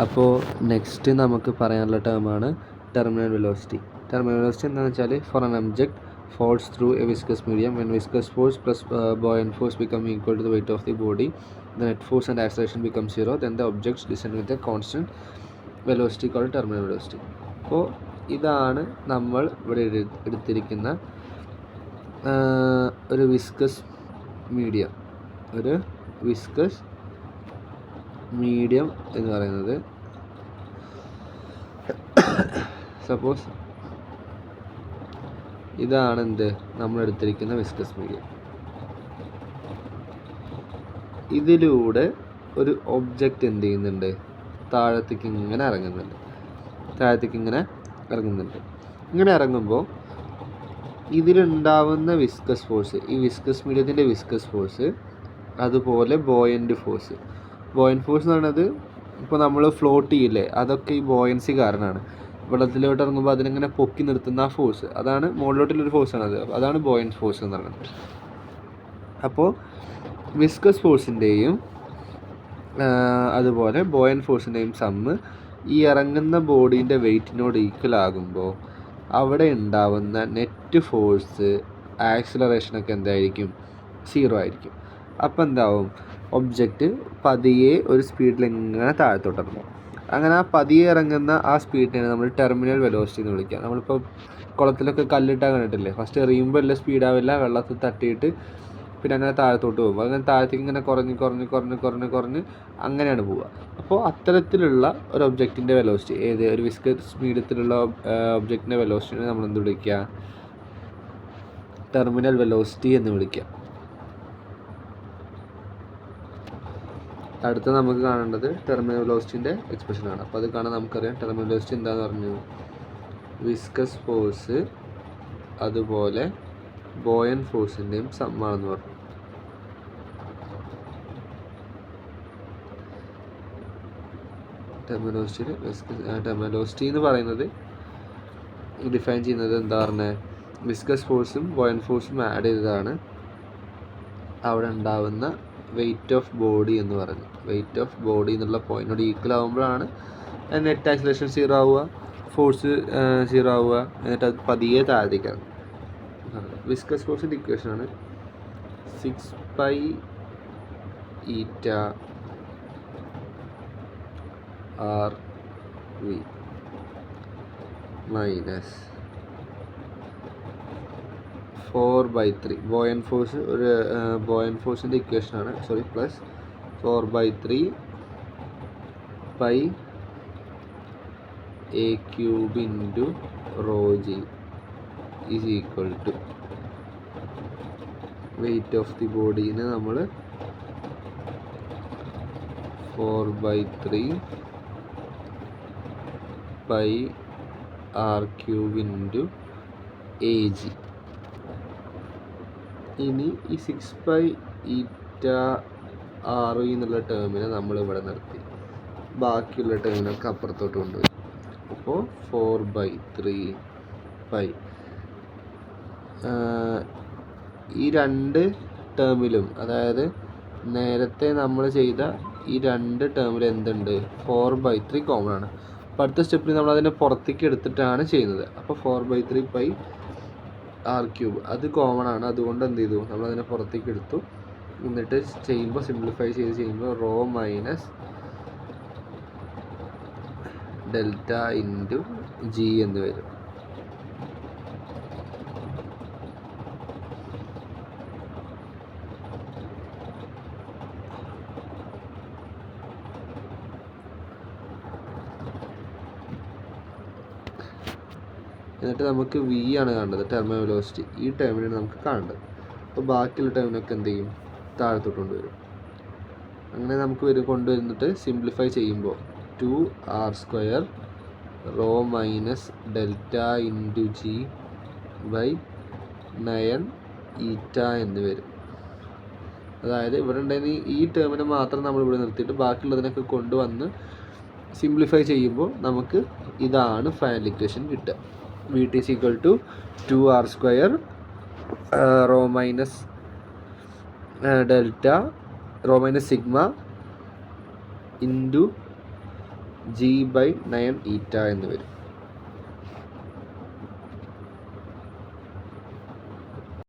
അപ്പോൾ നെക്സ്റ്റ് നമുക്ക് പറയാനുള്ള ടേമാണ് ടെർമിനൽ വെലോസിറ്റി. ടെർമിനൽ വെലോസിറ്റി എന്താണെന്ന് വെച്ചാൽ for an object falls through a viscous medium when viscous force plus buoyant force become equal to the weight of the body, the net force and acceleration become zero, then the objects descend with a constant velocity called terminal velocity. അപ്പോൾ ഇതാണ് നമ്മൾ ഇവിടെ എടുത്തിരിക്കുന്ന ഒരു viscous medium എന്ന് പറയുന്നത്. Suppose ഇതാണ് എന്ത് നമ്മളെടുത്തിരിക്കുന്ന വിസ്കസ് മീഡിയം. ഇതിലൂടെ ഒരു ഒബ്ജക്റ്റ് എന്ത് ചെയ്യുന്നുണ്ട്, താഴത്തേക്ക് ഇങ്ങനെ ഇറങ്ങുന്നുണ്ട്. ഇങ്ങനെ ഇറങ്ങുമ്പോൾ ഇതിലുണ്ടാവുന്ന വിസ്കസ് ഫോഴ്സ്, ഈ വിസ്കസ് മീഡിയത്തിൻ്റെ വിസ്കസ് ഫോഴ്സ്, അതുപോലെ ബോയൻ്റ് ഫോഴ്സ് എന്ന് പറയുന്നത് ഇപ്പോൾ നമ്മൾ ഫ്ലോട്ട് ചെയ്യില്ലേ, അതൊക്കെ ഈ ബോയൻസി കാരണമാണ്. വെള്ളത്തിലോട്ട് ഇറങ്ങുമ്പോൾ അതിനിങ്ങനെ പൊക്കി നിർത്തുന്ന ആ ഫോഴ്സ്, അതാണ് മുകളിലോട്ടുള്ളൊരു ഫോഴ്സാണത്. അതാണ് ബോയൻറ്റ് ഫോഴ്സ് എന്ന് പറയുന്നത്. അപ്പോൾ വിസ്കസ് ഫോഴ്സിൻ്റെയും അതുപോലെ ബോയൻറ്റ് ഫോഴ്സിൻ്റെയും സമ്മ് ഈ ഇറങ്ങുന്ന ബോഡീൻ്റെ വെയ്റ്റിനോട് ഈക്വൽ ആകുമ്പോൾ അവിടെ ഉണ്ടാവുന്ന നെറ്റ് ഫോഴ്സ്, ആക്സിലറേഷനൊക്കെ എന്തായിരിക്കും, 0 ആയിരിക്കും. അപ്പോൾ എന്താവും, ഒബ്ജക്റ്റ് പതിയെ ഒരു സ്പീഡിൽ ഇങ്ങനെ താഴത്തോട്ടിറങ്ങും. അങ്ങനെ ആ പതിയെ ഇറങ്ങുന്ന ആ സ്പീഡിനെ നമ്മൾ ടെർമിനൽ വെലോസിറ്റി എന്ന് വിളിക്കുക. നമ്മളിപ്പോൾ കുളത്തിലൊക്കെ കല്ലിട്ടാൽ കണ്ടിട്ടില്ലേ, ഫസ്റ്റ് എറിയുമ്പോൾ എല്ലാം സ്പീഡാവില്ല, വെള്ളത്തിൽ തട്ടിയിട്ട് പിന്നെ അങ്ങനെ താഴത്തോട്ട് പോകും. അങ്ങനെ താഴത്തേക്ക് ഇങ്ങനെ കുറഞ്ഞ് അങ്ങനെയാണ് പോവുക. അപ്പോൾ അത്തരത്തിലുള്ള ഒരു ഒബ്ജക്റ്റിൻ്റെ വെലോസിറ്റി, ഒരു വിസ്കസ് മീഡിയത്തിലുള്ള ഒബ്ജക്റ്റിൻ്റെ വെലോസിറ്റിനെ നമ്മൾ എന്ത് വിളിക്കുക, ടെർമിനൽ വെലോസിറ്റി എന്ന് വിളിക്കുക. അടുത്ത നമുക്ക് കാണേണ്ടത് ടെർമിനൽ വെലോസിറ്റിൻ്റെ എക്സ്പ്രഷനാണ്. അപ്പോൾ അത് കാണാൻ നമുക്കറിയാം ടെർമിനൽ വെലോസിറ്റി എന്താണെന്ന് പറഞ്ഞു, വിസ്കസ് ഫോഴ്സ് അതുപോലെ ബോയൻറ്റ് ഫോഴ്സിൻ്റെയും സമ്മാണെന്ന് പറഞ്ഞു. ടെർമിനൽ വെലോസിറ്റി എന്ന് പറയുന്നത് ഡിഫൈൻ ചെയ്യുന്നത് എന്താ പറഞ്ഞത്, വിസ്കസ് ഫോഴ്സും ബോയൻറ്റ് ഫോഴ്സും ആഡ് ചെയ്തതാണ് അവിടെ ഉണ്ടാവുന്ന വെയ്റ്റ് ഓഫ് ബോഡി എന്ന് പറഞ്ഞു. വെയ്റ്റ് ഓഫ് ബോഡി എന്നുള്ള പോയിന്റിനോട് ഈക്വൽ ആകുമ്പോഴാണ് നെറ്റ് ആക്സിലറേഷൻ 0 ആവുക, ഫോഴ്സ് 0 ആവുക, എന്നിട്ട് അത് പതിയെ താഴത്തേക്കാണ്. വിസ്കസ് ഫോഴ്സിൻ്റെ ഇക്വേഷനാണ് 6π eta RV minus 4/3 buoyant force, ഒരു ബോയൻറ്റ് ഫോഴ്സിൻ്റെ ഇക്വേഷനാണ്, plus 4/3 π a³ into ρg is equal to weight of the ബോഡീനെ നമ്മൾ 4/3 π r³ ഇൻറ്റു Ag. ഇനി ഈ 6π eta RV എന്നുള്ള ടേമിനെ നമ്മളിവിടെ നിർത്തി, ബാക്കിയുള്ള ടേമിനൊക്കെ അപ്പുറത്തോട്ട് കൊണ്ടുപോയി. അപ്പോൾ 4/3 π ഈ രണ്ട് ടേമിലും, അതായത് നേരത്തെ നമ്മൾ ചെയ്ത ഈ രണ്ട് ടേമിൽ എന്തുണ്ട്, 4/3 കോമൺ ആണ്. അപ്പോൾ അടുത്ത സ്റ്റെപ്പിൽ നമ്മൾ അതിനെ പുറത്തേക്ക് എടുത്തിട്ടാണ് ചെയ്യുന്നത്. അപ്പോൾ 4/3 π r³ അത് കോമൺ ആണ്, അതുകൊണ്ട് എന്ത് ചെയ്തു, നമ്മളതിനെ പുറത്തേക്ക് എടുത്തു. എന്നിട്ട് ചെയ്യുമ്പോൾ സിംപ്ലിഫൈ ചെയ്യുമ്പോൾ rho minus delta into G എന്ന് വരും. എന്നിട്ട് നമുക്ക് വി ആണ് കാണേണ്ടത്, ടെർമിനൽ വെലോസിറ്റി. ഈ ടേമിനാണ് നമുക്ക് കാണേണ്ടത്. അപ്പോൾ ബാക്കിയുള്ള ടേമിനൊക്കെ എന്ത് ചെയ്യും, താഴത്തോട്ട് കൊണ്ടുവരും. അങ്ങനെ നമുക്ക് കൊണ്ടുവന്നിട്ട് സിംപ്ലിഫൈ ചെയ്യുമ്പോൾ 2r² rho minus delta into G by 9 eta എന്ന് വരും. അതായത് ഇവിടെ ഉണ്ടായിരുന്ന ഈ ടേമിനെ മാത്രം നമ്മൾ ഇവിടെ നിർത്തിയിട്ട് ബാക്കിയുള്ളതിനൊക്കെ കൊണ്ടുവന്ന് സിംപ്ലിഫൈ ചെയ്യുമ്പോൾ നമുക്ക് ഇതാണ് ഫൈനൽ ഇക്വേഷൻ കിട്ടുക. Vt is equal to 2r² rho minus delta rho minus sigma into g/9 ഈറ്റ എന്ന് വരും.